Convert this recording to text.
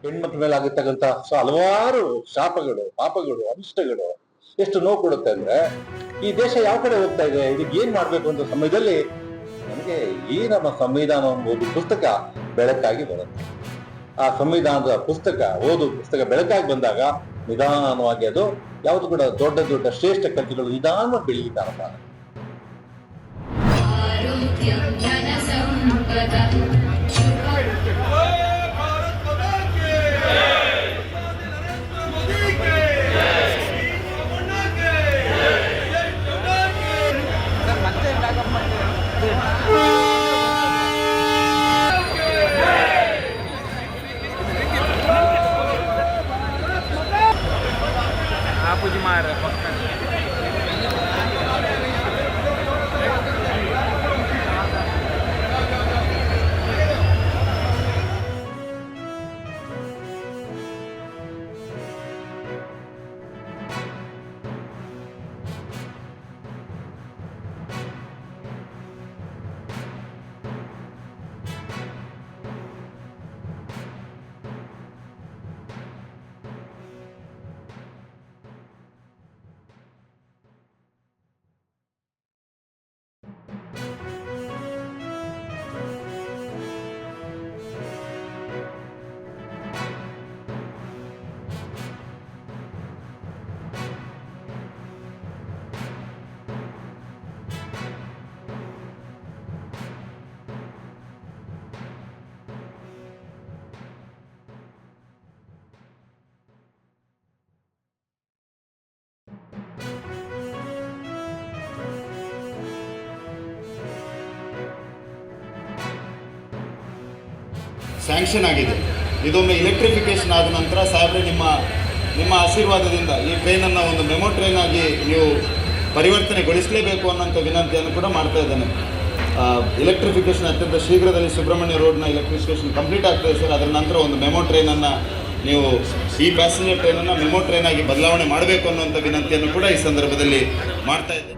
ಹೆಣ್ಮಕ್ಳ ಮೇಲೆ ಆಗಿರ್ತಕ್ಕಂಥ ಹಲವಾರು ಶಾಪಗಳು, ಪಾಪಗಳು, ಅನಿಷ್ಟಗಳು ಎಷ್ಟು ನೋವು ಕೊಡುತ್ತೆ ಅಂದ್ರೆ ಈ ದೇಶ ಯಾವ ಕಡೆ ಹೋಗ್ತಾ ಇದೆ, ಇದಕ್ಕೆ ಏನ್ ಮಾಡ್ಬೇಕು ಅಂತ ಸಮಯದಲ್ಲಿ ನನಗೆ ಈ ನಮ್ಮ ಸಂವಿಧಾನ ಒಂದು ಪುಸ್ತಕ ಬೆಳಕಾಗಿ ಬರುತ್ತೆ. ಆ ಸಂವಿಧಾನದ ಪುಸ್ತಕ ಬೆಳಕಾಗಿ ಬಂದಾಗ ನಿಧಾನವಾಗಿ ಅದು ಯಾವುದು ಕೂಡ ದೊಡ್ಡ ದೊಡ್ಡ ಶ್ರೇಷ್ಠ ಕಥೆಗಳು ನಿಧಾನವಾಗಿ ಬೆಳೀಲಿಕ್ಕೆ ಆರಂಭ ಆಗುತ್ತೆ. Aku Jumara. ಸ್ಯಾಂಕ್ಷನ್ ಆಗಿದೆ. ಇದೊಮ್ಮೆ ಇಲೆಕ್ಟ್ರಿಫಿಕೇಷನ್ ಆದ ನಂತರ ಸಾಹೇಬ್ರೆ ನಿಮ್ಮ ಆಶೀರ್ವಾದದಿಂದ ಈ ಟ್ರೈನನ್ನು ಒಂದು ಮೆಮೊ ಟ್ರೈನ್ ಆಗಿ ನೀವು ಪರಿವರ್ತನೆಗೊಳಿಸಲೇಬೇಕು ಅನ್ನೋಂಥ ವಿನಂತಿಯನ್ನು ಕೂಡ ಮಾಡ್ತಾ ಇದ್ದೇನೆ. ಇಲೆಕ್ಟ್ರಿಫಿಕೇಷನ್ ಅತ್ಯಂತ ಶೀಘ್ರದಲ್ಲಿ ಸುಬ್ರಹ್ಮಣ್ಯ ರೋಡ್ನ ಇಲೆಕ್ಟ್ರಿಫಿಕೇಷನ್ ಕಂಪ್ಲೀಟ್ ಆಗ್ತದೆ ಸರ್. ಅದರ ನಂತರ ಒಂದು ಮೆಮೊ ಟ್ರೈನನ್ನು ನೀವು ಈ ಪ್ಯಾಸೆಂಜರ್ ಟ್ರೈನನ್ನು ಮೆಮೊ ಟ್ರೈನ್ ಆಗಿ ಬದಲಾವಣೆ ಮಾಡಬೇಕು ಅನ್ನೋಂಥ ವಿನಂತಿಯನ್ನು ಕೂಡ ಈ ಸಂದರ್ಭದಲ್ಲಿ ಮಾಡ್ತಾ ಇದ್ದೇನೆ.